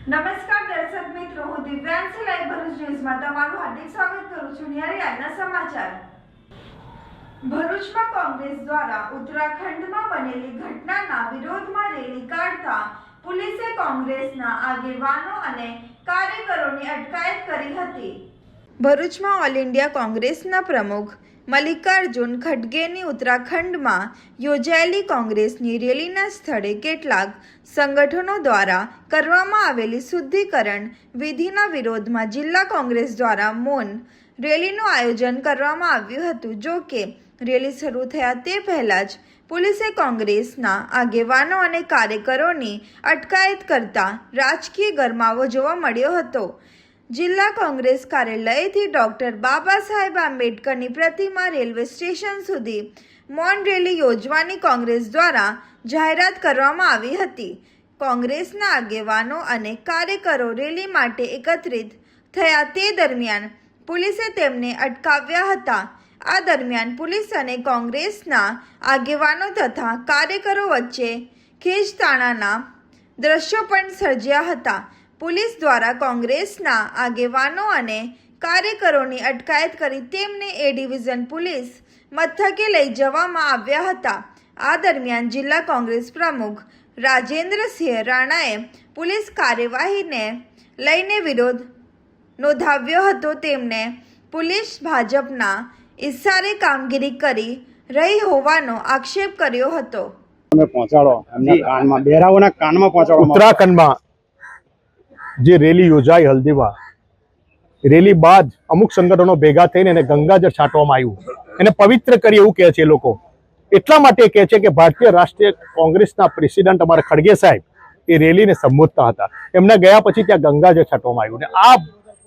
નમસ્કાર દર્શક મિત્રો, હું દિવ્યાંશી લાઈવ ભરૂચ ન્યૂઝમાં તમારું હાર્દિક સ્વાગત કરું છું. નિહાળી આજના સમાચાર. ભરૂચમાં કોંગ્રેસ દ્વારા ઉત્તરાખંડમાં બનેલી ઘટનાના વિરોધમાં રેલી કાઢતા પોલીસે કોંગ્રેસના આગેવાનો અને કાર્યકરોની અટકાયત કરી હતી. ભરૂચમાં ઓલ ઇન્ડિયા કોંગ્રેસના પ્રમુખ મલ્લિકાર્જુન ખડગેની ઉત્તરાખંડમાં યોજાયેલી કોંગ્રેસની રેલીના સ્થળે કેટલાક સંગઠનો દ્વારા કરવામાં આવેલી શુદ્ધિકરણ વિધિના વિરોધમાં જિલ્લા કોંગ્રેસ દ્વારા મૌન રેલીનું આયોજન કરવામાં આવ્યું હતું. જો કે રેલી શરૂ થયા તે પહેલાં જ પોલીસે કોંગ્રેસના આગેવાનો અને કાર્યકરોની અટકાયત કરતા રાજકીય ગરમાવો જોવા મળ્યો હતો. જિલ્લા કોંગ્રેસ કાર્યાલયથી ડોક્ટર બાબા સાહેબ આંબેડકરની પ્રતિમા રેલવે સ્ટેશન સુધી મૌન રેલી યોજવાની કોંગ્રેસ દ્વારા જાહેરાત કરવામાં આવી હતી. કોંગ્રેસના આગેવાનો અને કાર્યકરો રેલી માટે એકત્રિત થયા તે દરમિયાન પોલીસે તેમને અટકાવ્યા હતા. આ દરમિયાન પોલીસ અને કોંગ્રેસના આગેવાનો તથા કાર્યકરો વચ્ચે ખેંચતાણના દ્રશ્યો પણ સર્જ્યા હતા. પોલીસ દ્વારા કોંગ્રેસના આગેવાનો અને કાર્યકરોની અટકાયત કરી તેમને એ ડિવિઝન પોલીસ મથકે લઈ જવામાં આવ્યા હતા. આ દરમિયાન જિલ્લા કોંગ્રેસ પ્રમુખ રાજેન્દ્રસિંહ રાણાએ પોલીસ કાર્યવાહીને લઈને વિરોધ નોંધાવ્યો હતો. તેમણે પોલીસ ભાજપના ઇશારે કામગીરી કરી રહી હોવાનો આક્ષેપ કર્યો હતો. ઉત્તરાખંડમાં જે રેલી યોજાઈ હલ્દીમાં, રેલી બાદ અમુક સંગઠનો ભેગા થઈને એને ગંગાજળ છાંટવામાં આવ્યું, એને પવિત્ર કરી એવું કહે છે એ લોકો. એટલા માટે કહે છે કે ભારતીય રાષ્ટ્રીય કોંગ્રેસના પ્રેસિડેન્ટ અમારા ખડગે સાહેબ એ રેલીને સંબોધતા હતા. એમના ગયા પછી ત્યાં ગંગાજળ છાંટવામાં આવ્યું. ને આ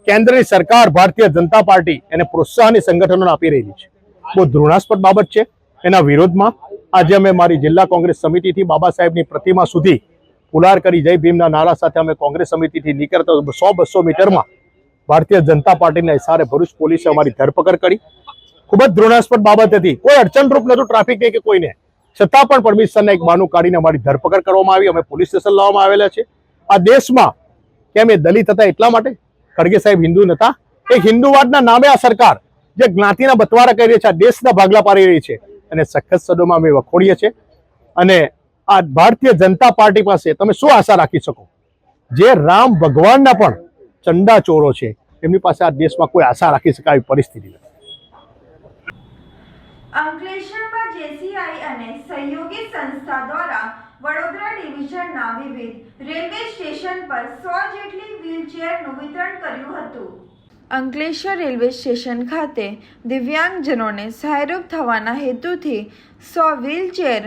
કેન્દ્રની સરકાર ભારતીય જનતા પાર્ટી એને પ્રોત્સાહન સંગઠનોને આપી રહી છે. બહુ ઘૃણાસ્પદ બાબત છે. એના વિરોધમાં આજે અમે મારી જિલ્લા કોંગ્રેસ સમિતિથી બાબા સાહેબની પ્રતિમા સુધી પુલાર કરી જય ભીમના નારા સાથે અમે કોંગ્રેસ સમિતિથી નીકળતા 100-200 મીટરમાં ભારતીય જનતા પાર્ટીના ઇશારે ભરૂચ પોલીસે અમારી ધરપકડ કરી. ખૂબ જ ઘૃણાસ્પદ બાબત હતી. કોઈ અડચણરૂપ નહોતું ટ્રાફિક કે કોઈને, છતાં પણ પરમિશનના એક બહાનું કાઢીને અમારી ધરપકડ કરવામાં આવી. અમે પોલીસ સ્ટેશન લાવવામાં આવેલા છે. આ દેશમાં કેમ એ દલિત હતા એટલા માટે? ખડગે સાહેબ હિન્દુ નતા? એક હિન્દુવાદના નામે આ સરકાર જે જ્ઞાતિના બતવારા કરી રહી છે, આ દેશના ભાગલા પાડી રહી છે, અને સખત શબ્દોમાં અમે વખોડીએ છીએ. અને આ ભારતીય જનતા પાર્ટી પાસે તમે શું આશા રાખી શકો? જે રામ ભગવાનના પણ ચંડા ચોરો છે, એમની પાસે આ દેશમાં કોઈ આશા રાખી શકાય એવી પરિસ્થિતિ નથી. અંકલેશ્વરમાં જેસીઆઈ અને સહયોગી સંસ્થા દ્વારા વડોદરા ડિવિઝનના વિવિધ રેલવે સ્ટેશન પર 100 જેટલી વ્હીલચેરનું વિતરણ કર્યું હતું. અંકલેશ્વર રેલવે સ્ટેશન ખાતે દિવ્યાંગજનોને સહાયરૂપ થવાના હેતુથી 100 વ્હીલચેર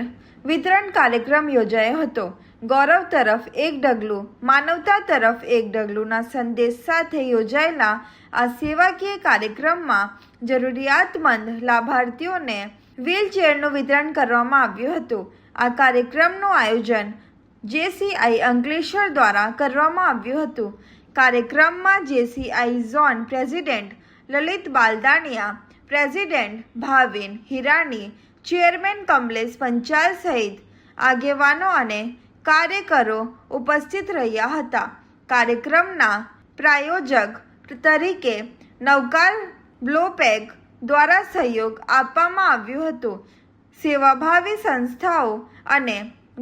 વિતરણ કાર્યક્રમ યોજાયો હતો. ગૌરવ તરફ એક ડગલું, માનવતા તરફ એક ડગલુંના સંદેશ સાથે યોજાયેલા આ સેવાકીય કાર્યક્રમમાં જરૂરિયાતમંદ લાભાર્થીઓને વ્હીલચેરનું વિતરણ કરવામાં આવ્યું હતું. આ કાર્યક્રમનું આયોજન જેસીઆઈ અંકલેશ્વર દ્વારા કરવામાં આવ્યું હતું. કાર્યક્રમમાં JCI zone president Lalit Baldaniya, president Bhavin Hirani, chairman Kamlesh Panchal સહિત આગેવાનો અને કાર્યકરો ઉપસ્થિત રહ્યા હતા. કાર્યક્રમના પ્રાયોજક તરીકે નવકાર બ્લોપેક દ્વારા સહયોગ આપવામાં આવ્યું હતું. સેવાભાવી સંસ્થાઓ અને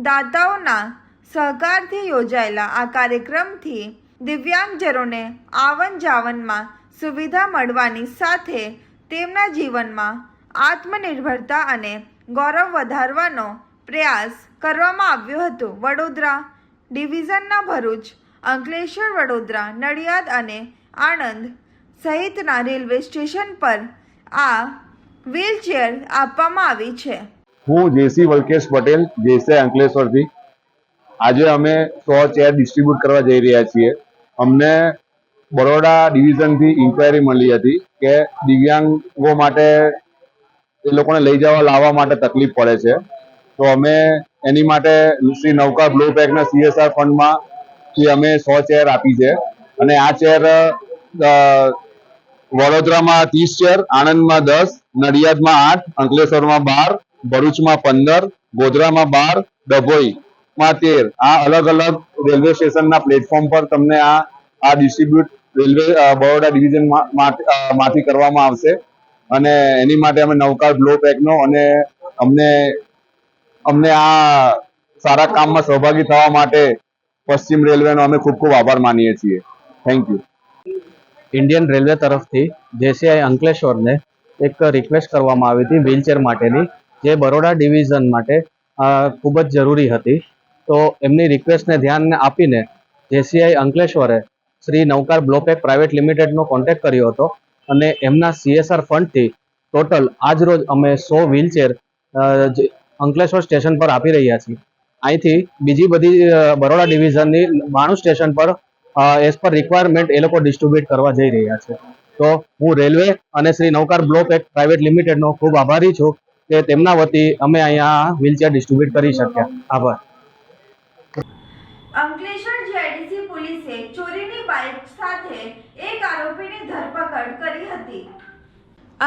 દાતાઓના સહકારથી યોજાયેલા આ કાર્યક્રમથી દિવ્યાંગજનોને આવન જાવનમાં સુવિધા મળવાની સાથે તેમના જીવનમાં આત્મનિર્ભરતા અને ગૌરવ વધારવાનો પ્રયાસ કરવામાં આવ્યો હતો. વડોદરા ડિવિઝનના ભરૂચ, અંકલેશ્વર, વડોદરા, નડિયાદ અને આણંદ સહિતના રેલવે સ્ટેશન પર આ વ્હીલચેર આપવામાં આવી છે. હું જેસી વલ્કેશ પટેલ, જેસી અંકલેશ્વરથી. આજે અમે 100 ચેર ડિસ્ટ્રીબ્યુટ કરવા જઈ રહ્યા છીએ. અમને બરોડા ડિવિઝનથી ઇન્ક્વાયરી મળી હતી કે દિવ્યાંગો માટે એ લોકોને લઈ જવા લાવવા માટે તકલીફ પડે છે. તો અમે એની માટે શ્રી નવકાર બ્લો પેકના CSR ફંડમાંથી અમે 100 ચેર આપી છે. અને આ ચેર વડોદરામાં 30 ચેર, આણંદમાં 10, નડિયાદમાં 8, અંકલેશ્વરમાં 12, ભરૂચમાં 15, ગોધરામાં 12, ડભોઈ માં 13 આ અલગ અલગ રેલવે સ્ટેશનના પ્લેટફોર્મ પર તમને આ ડિસ્ટ્રીબ્યુટ રેલવે બરોડા ડિવિઝન માંથી કરવામાં આવશે અને એની માટે અમે નવકાર બ્લો પેકનો અને અમને આ સારા કામમાં સહભાગી થવા માટે પશ્ચિમ રેલવેનો અમે ખૂબ ખૂબ આભાર માનીએ છીએ. Thank you. ઇન્ડિયન રેલવે તરફથી જેસીઆઈ અંકલેશ્વરને એક રિક્વેસ્ટ કરવામાં આવી હતી વ્હીલચેર માટેની, જે બરોડા ડિવિઝન માટે ખૂબ જ જરૂરી હતી. તો એમની રિક્વેસ્ટને ધ્યાને આપીને જેસીઆઈ અંકલેશ્વરે શ્રી નવકાર બ્લોપેક પ્રાઇવેટ લિમિટેડનો કોન્ટેક્ટ કર્યો હતો અને એમના CSR ફંડથી ટોટલ આજરોજ અમે 100 વ્હીલચેર અંકલેશ્વર સ્ટેશન પર આપી રહ્યા છીએ. અહીંથી બીજી બધી બરોડા ડિવિઝનની 92 સ્ટેશન પર એઝ પર રિક્વાયરમેન્ટ એ લોકો ડિસ્ટ્રીબ્યુટ કરવા જઈ રહ્યા છે. તો હું રેલવે અને શ્રી નવકાર બ્લોપેક પ્રાઇવેટ લિમિટેડનો ખૂબ આભારી છું કે તેમના વતી અમે અહીંયા વ્હીલચેર ડિસ્ટ્રીબ્યુટ કરી શક્યા. આભાર. અંકલેશ્વર જીઆઈડીસી પોલીસે ચોરીની બાઇક સાથે એક આરોપીની ધરપકડ કરી હતી.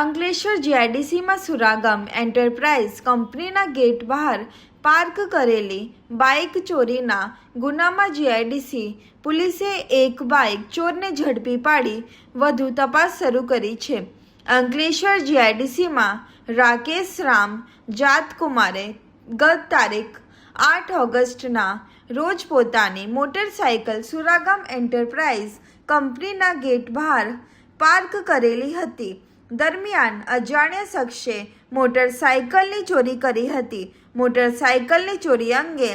અંકલેશ્વર જીઆઈડીસીમાં સુરાગમ એન્ટરપ્રાઇઝ કંપનીના ગેટ બહાર પાર્ક કરેલી બાઇક ચોરીના ગુનામાં જીઆઈડીસી પોલીસે એક બાઇક ચોરને ઝડપી પાડી વધુ તપાસ શરૂ કરી છે. અંકલેશ્વર જીઆઈડીસીમાં રાકેશ રામ જાતકુમારે ગત તારીખ 8 ઓગસ્ટના રોજ પોતાની મોટરસાઇકલ સુરાગમ એન્ટરપ્રાઇઝ કંપનીના ગેટ બહાર પાર્ક કરેલી હતી. દરમિયાન અજાણ્યા શખ્સે મોટરસાઇકલની ચોરી કરી હતી. મોટરસાઇકલની ચોરી અંગે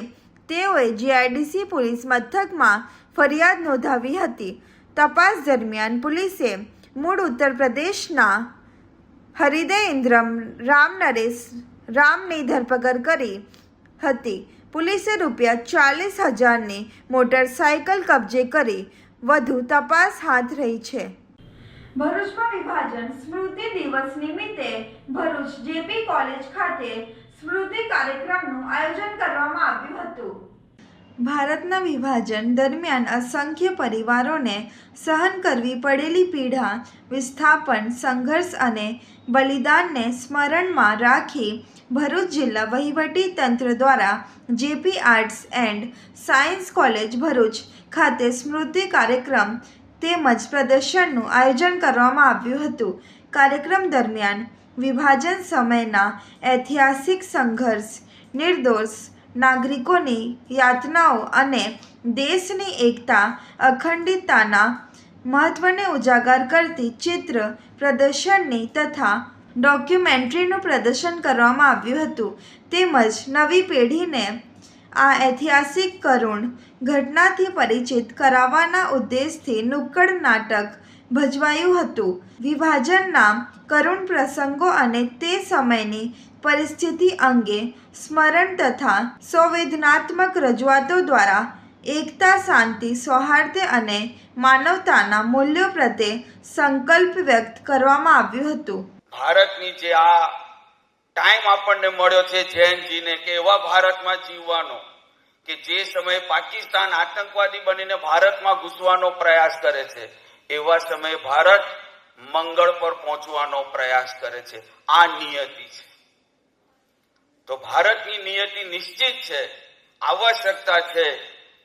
તેઓએ જીઆઈડીસી પોલીસ મથકમાં ફરિયાદ નોંધાવી હતી. તપાસ દરમિયાન પોલીસે મૂળ ઉત્તર પ્રદેશના હરિદય ઇન્દ્રમ રામ નરેશ રામની ધરપકડ કરી હતી. પોલીસે ₹40,000ની મોટરસાઇકલ કબજે કરી વધુ તપાસ હાથ ધરી છે. ભરૂચમાં વિભાજન સ્મૃતિ દિવસ નિમિત્તે ભરૂચ જેપી કોલેજ ખાતે સ્મૃતિ કાર્યક્રમનું આયોજન કરવામાં આવ્યું હતું. ભારતના વિભાજન દરમિયાન અસંખ્ય પરિવારોને સહન કરવી પડેલી પીડા, વિસ્થાપન, સંઘર્ષ અને બલિદાનને સ્મરણમાં રાખી ભરૂચ જિલ્લા વહીવટી તંત્ર દ્વારા JP arts and science college Bharuch ખાતે સ્મૃતિ કાર્યક્રમ તેમજ પ્રદર્શનનું આયોજન કરવામાં આવ્યું હતું. કાર્યક્રમ દરમિયાન વિભાજન સમયના ઐતિહાસિક સંઘર્ષ, નિર્દોષ નાગરિકોની યાતનાઓ અને દેશની એકતા, અખંડિતતાના મહત્વને ઉજાગર કરતી ચિત્ર પ્રદર્શનની તથા ડોક્યુમેન્ટરીનું પ્રદર્શન કરવામાં આવ્યું હતું. તેમજ નવી પેઢીને આ ઐતિહાસિક કરુણ ઘટનાથી પરિચિત કરાવવાના ઉદ્દેશથી નુક્કડ નાટક ભજવાયું હતું. વિભાજનના કરુણ પ્રસંગો અને તે સમયની પરિસ્થિતિ અંગે સ્મરણ તથા સંવેદનાત્મક રજૂઆતો દ્વારા એકતા, શાંતિ, સૌહાર્દ અને માનવતાના મૂલ્યો પ્રત્યે સંકલ્પ વ્યક્ત કરવામાં આવ્યું હતું. ભારતની જે આ ટાઈમ આપણને મળ્યો છે જૈનજીને કે એવા ભારતમાં જીવવાનો કે જે સમયે પાકિસ્તાન આતંકવાદી બનીને ભારતમાં ઘૂસવાનો પ્રયાસ કરે છે, એવા સમયે ભારત મંગળ પર પહોંચવાનો પ્રયાસ કરે છે. આ નિયતિ છે. તો ભારતની નિયતિ નિશ્ચિત છે. આવશ્યકતા છે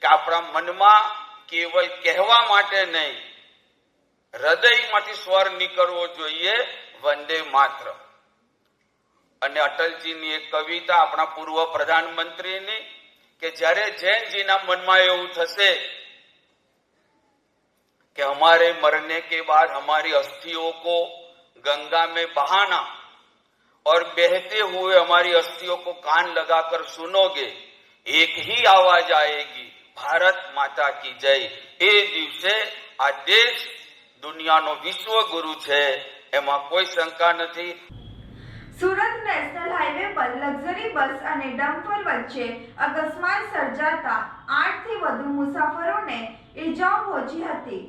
કે આપણા મનમાં કેવલ કહેવા માટે નહીં, હૃદયમાંથી સ્વર નીકળવો જોઈએ, વંદે માત્ર. અને અટલજીની એક કવિતા આપણા પૂર્વ પ્રધાનમંત્રીની કે જ્યારે જૈનજીના મનમાં એવું થશે कि हमारे मरने के बाद हमारी अस्थियों को गंगा में बहाना और बहते हुए हमारी अस्थियों को कान लगाकर सुनोगे, एक ही आवाज आएगी, भारत माता की जय. એ દિવસે આ દેશ દુનિયાનો વિશ્વ ગુરુ છે, એમાં કોઈ શંકા નથી. સુરત નેશનલ હાઈવે પર લક્ઝરી બસ અને ડમ્પર વચ્ચે અકસ્માત સર્જાતા 8 થી વધુ મુસાફરોને ઈજાઓ પહોંચી હતી.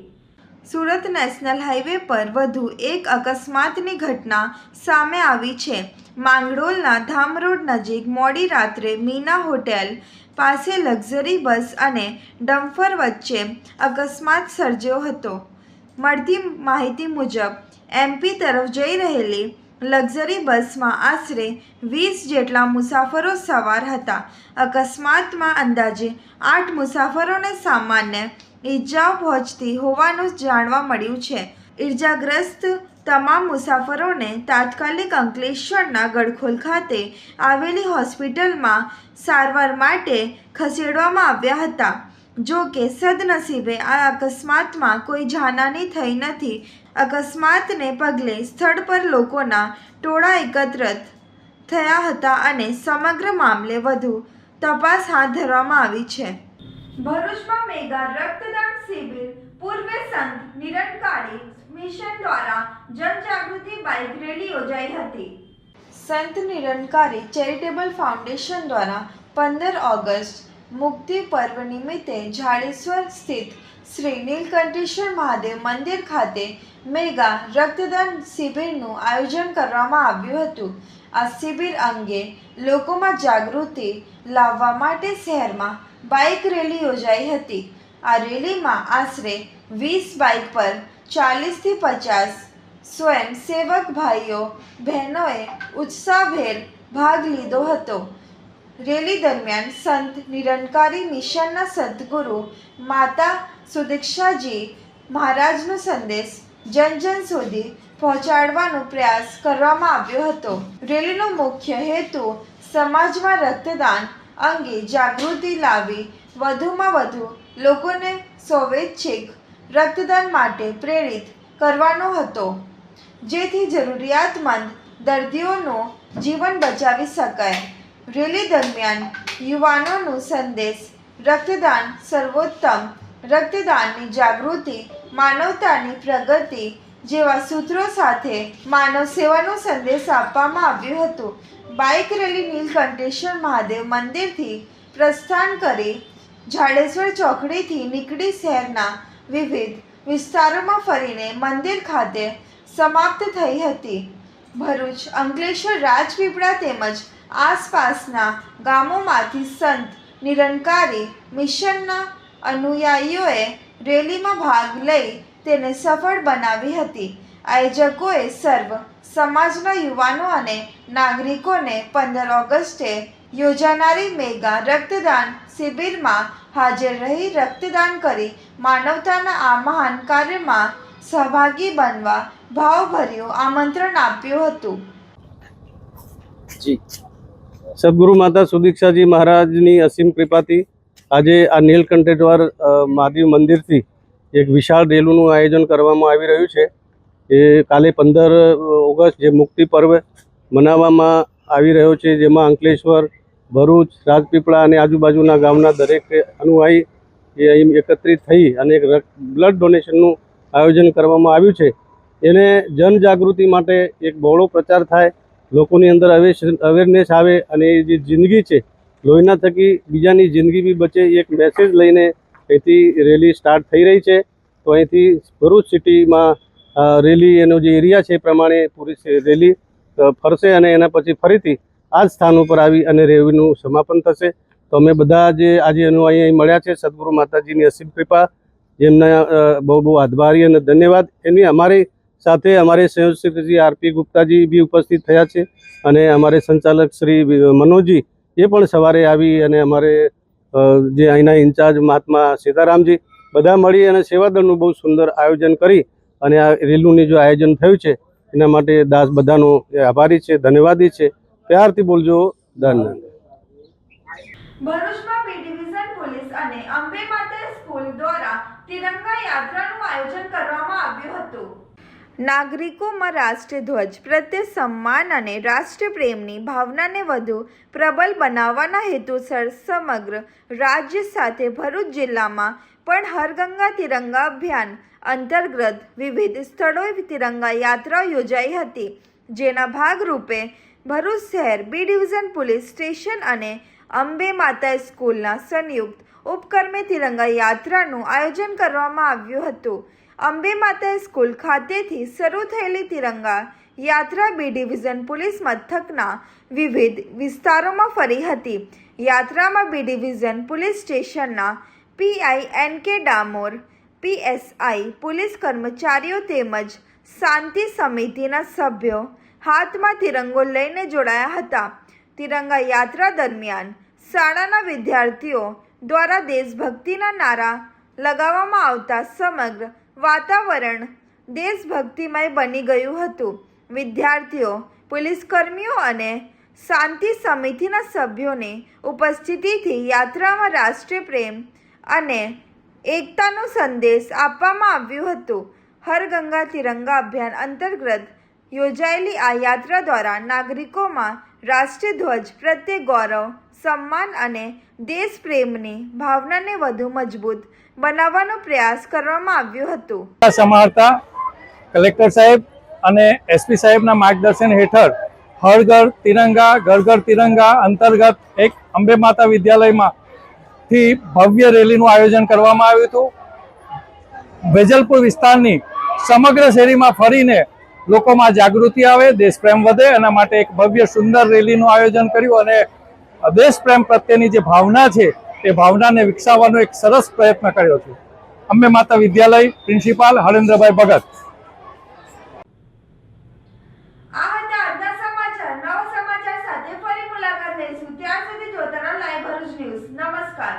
સુરત નેશનલ હાઈવે પર વધુ એક અકસ્માતની ઘટના સામે આવી છે. માંગરોળના ધામ રોડ નજીક મોડી રાત્રે મીના હોટેલ પાસે લક્ઝરી બસ અને ડમ્પર વચ્ચે અકસ્માત સર્જ્યો હતો. મળતી માહિતી મુજબ એમપી તરફ જઈ રહેલી લક્ઝરી બસમાં આશરે 20 જેટલા મુસાફરો સવાર હતા. અકસ્માતમાં અંદાજે 8 મુસાફરોને સામાન્ય ઈજાઓ પહોંચતી હોવાનું જાણવા મળ્યું છે. ઈજાગ્રસ્ત તમામ મુસાફરોને તાત્કાલિક અંકલેશ્વરના ગડખોલ ખાતે આવેલી હોસ્પિટલમાં સારવાર માટે ખસેડવામાં આવ્યા હતા. જો કે સદનસીબે આ અકસ્માતમાં કોઈ જાનહાની થઈ નથી. અકસ્માતને પગલે સ્થળ પર લોકોના ટોળા એકત્રિત થયા હતા અને સમગ્ર મામલે વધુ તપાસ હાથ ધરવામાં આવી છે. ભરૂચમાં મેગા રક્તદાન શિબિર પૂર્વે સંત નિરંકારી મિશન દ્વારા જનજાગૃતિ બાઇક રેલી યોજાઈ હતી. સંત નિરંકારી ચેરિટેબલ ફાઉન્ડેશન દ્વારા 15 ઓગસ્ટ મુક્તિ પર્વ નિમિત્તે જાડેશ્વર સ્થિત શ્રી નીલકંઠેશ્વર મહાદેવ મંદિર ખાતે મેગા રક્તદાન શિબિરનું આયોજન કરવામાં આવ્યું હતું. આ શિબિર અંગે લોકોમાં જાગૃતિ લાવવા માટે શહેરમાં બાઇક રેલી યોજાઈ હતી. આ રેલીમાં આશરે 20 બાઇક પર 40 થી 50 સ્વયંસેવક ભાઈઓ બહેનોએ ઉત્સાહભેર ભાગ લીધો હતો. રેલી દરમિયાન સંત નિરંકારી મિશનના સદગુરુ માતા સુદીક્ષાજી મહારાજનો સંદેશ જન સુધી પહોંચાડવાનો પ્રયાસ કરવામાં આવ્યો હતો. રેલીનો મુખ્ય હેતુ સમાજમાં રક્તદાન અંગે જાગૃતિ લાવી વધુમાં વધુ લોકોને સ્વૈચ્છિક રક્તદાન માટે પ્રેરિત કરવાનો હતો, જેથી જરૂરિયાતમંદ દર્દીઓનું જીવન બચાવી શકાય. રેલી દરમિયાન યુવાનોનો સંદેશ રક્તદાન સર્વોત્તમ, રક્તદાનની જાગૃતિ, માનવતાની પ્રગતિ જેવા સૂત્રો સાથે માનવ સેવાનો સંદેશ આપવામાં આવ્યું હતું. બાઇક રેલી નીલકંઠેશ્વર મહાદેવ મંદિરથી પ્રસ્થાન કરી જાડેશ્વર ચોકડીથી નીકળી શહેરના વિવિધ વિસ્તારોમાં ફરીને મંદિર ખાતે સમાપ્ત થઈ હતી. ભરૂચ, અંકલેશ્વર, રાજપીપળા તેમજ આસપાસના ગામોમાંથી સંત નિરંકારી મિશનના અનુયાયીઓએ રેલીમાં ભાગ લઈ તેને સફળ બનાવી હતી. આયોજકોએ સર્વ સમાજના યુવાનો અને નાગરિકોને 15 ઓગસ્ટે યોજાનારી મેગા રક્તદાન શિબિરમાં હાજર રહી રક્તદાન કરી માનવતાના આ મહાન કાર્યમાં સહભાગી બનવા ભાવભર્યું આમંત્રણ આપ્યું હતું. જી, સદગુરુ માતા સુદીક્ષાજી મહારાજની અસીમ કૃપાથી આજે આ નીલકંઠેશ્વર મહાદેવ મંદિરથી એક વિશાળ રેલીનું આયોજન કરવામાં આવી રહ્યું છે. એ કાલે 15 ઓગસ્ટ જે મુક્તિ પર્વ મનાવવામાં આવી રહ્યો છે, જેમાં અંકલેશ્વર, ભરૂચ, રાજપીપળા અને આજુબાજુના ગામના દરેક અનુયાયી એ અહીં એકત્રિત થઈ અને એક બ્લડ ડોનેશનનું આયોજન કરવામાં આવ્યું છે. એને જનજાગૃતિ માટે એક બહોળો પ્રચાર થાય, લોકોની અંદર અવેરનેસ આવે અને એ જે જિંદગી છે લોહીના થકી બીજાની જિંદગી બી બચે, એક મેસેજ લઈને અહીંથી રેલી સ્ટાર્ટ થઈ રહી છે. તો અહીંથી ભરૂચ સિટીમાં રેલી એનો જે એરિયા છે એ પ્રમાણે પૂરી રેલી ફરશે અને એના પછી ફરીથી આ જ સ્થાન ઉપર આવી અને રેલીનું સમાપન થશે. તો અમે બધા જે આજે અહીં મળ્યા છે, સદગુરુ માતાજીની અસીમ કૃપા, જેમના બહુ બહુ આભારી અને ધન્યવાદ. એની અમારી સાથે અમારે સંયોજક શ્રી આરપી ગુપ્તાજી બી ઉપસ્થિત થયા છે અને અમારે સંચાલક શ્રી મનોજજી એ પણ સવારે આવી અને અમારે જે અહીંના ઇન્ચાર્જ મહાત્મા સીતારામજી બધા મળી અને સેવાદળનું બહુ સુંદર આયોજન કરી અને આ રેલીનું જો આયોજન થયું છે એના માટે દાસ બધાનો આભારી છે, ધન્યવાદી છે. પ્યારથી બોલજો. ધન્યવાદ. ભરૂચમાં બી ડિવિઝન પોલીસ અને અંબે માતા સ્કૂલ દ્વારા તિરંગા યાત્રાનું આયોજન કરવામાં આવ્યું હતું. નાગરિકોમાં રાષ્ટ્રધ્વજ પ્રત્યે સન્માન અને રાષ્ટ્રપ્રેમની ભાવનાને વધુ પ્રબળ બનાવવાના હેતુસર સમગ્ર રાજ્ય સાથે ભરૂચ જિલ્લામાં પણ હર ગંગા તિરંગા અભિયાન અંતર્ગત વિવિધ સ્થળોએ તિરંગા યાત્રા યોજાઈ હતી. જેના ભાગરૂપે ભરૂચ શહેર બી ડિવિઝન પોલીસ સ્ટેશન અને અંબે માતા સ્કૂલના સંયુક્ત ઉપક્રમે તિરંગા યાત્રાનું આયોજન કરવામાં આવ્યું હતું. અંબે માતા સ્કૂલ ખાતેથી શરૂ થયેલી તિરંગા યાત્રા બી ડિવિઝન પોલીસ મથકના વિવિધ વિસ્તારોમાં ફરી હતી. યાત્રામાં બી ડિવિઝન પોલીસ સ્ટેશનના પીઆઈ એન.કે. ડામોર, પીએસઆઈ, પોલીસ કર્મચારીઓ તેમજ શાંતિ સમિતિના સભ્યો હાથમાં તિરંગો લઈને જોડાયા હતા. તિરંગા યાત્રા દરમિયાન શાળાના વિદ્યાર્થીઓ દ્વારા દેશભક્તિના નારા લગાવવામાં આવતા સમગ્ર વાતાવરણ દેશભક્તિમય બની ગયું હતું. વિદ્યાર્થીઓ, પોલીસકર્મીઓ અને શાંતિ સમિતિના સભ્યોની ઉપસ્થિતિથી યાત્રામાં રાષ્ટ્રીય પ્રેમ અને એકતાનો સંદેશ આપવામાં આવ્યો હતો. હર ગંગા તિરંગા અભિયાન અંતર્ગત યોજાયેલી આ યાત્રા દ્વારા નાગરિકોમાં રાષ્ટ્રીય ધ્વજ પ્રત્યે ગૌરવ, સન્માન અને દેશપ્રેમની ભાવનાને વધુ મજબૂત બનાવવાનો પ્રયાસ કરવામાં આવ્યો હતો. સમાહર્તા કલેક્ટર સાહેબ અને એસપી સાહેબના માર્ગદર્શન હેઠળ હર ઘર તિરંગા અંતર્ગત એક અંબે માતા વિદ્યાલયમાંથી ભવ્ય રેલીનું આયોજન કરવામાં આવ્યું હતું. વેજલપુર વિસ્તારની સમગ્ર શેરીમાં ફરીને લોકોમાં જાગૃતિ આવે, દેશપ્રેમ વધે, એના માટે એક ભવ્ય સુંદર રેલીનું આયોજન કર્યું અને દેશપ્રેમ પ્રત્યેની જે ભાવના છે એ ભાવનાને વિકસાવવાનો એક સરસ પ્રયત્ન કર્યો છે. અંબે માતા વિદ્યાલય પ્રિન્સિપાલ હરેન્દ્રભાઈ ભગત. આ હતા આજના સમાચાર. નવા સમાચાર સાથે ફરી મુલાકાત લઈશું. ત્યાં સુધી જોતા રહો લાઈવ ભરૂચ ન્યૂઝ. નમસ્કાર.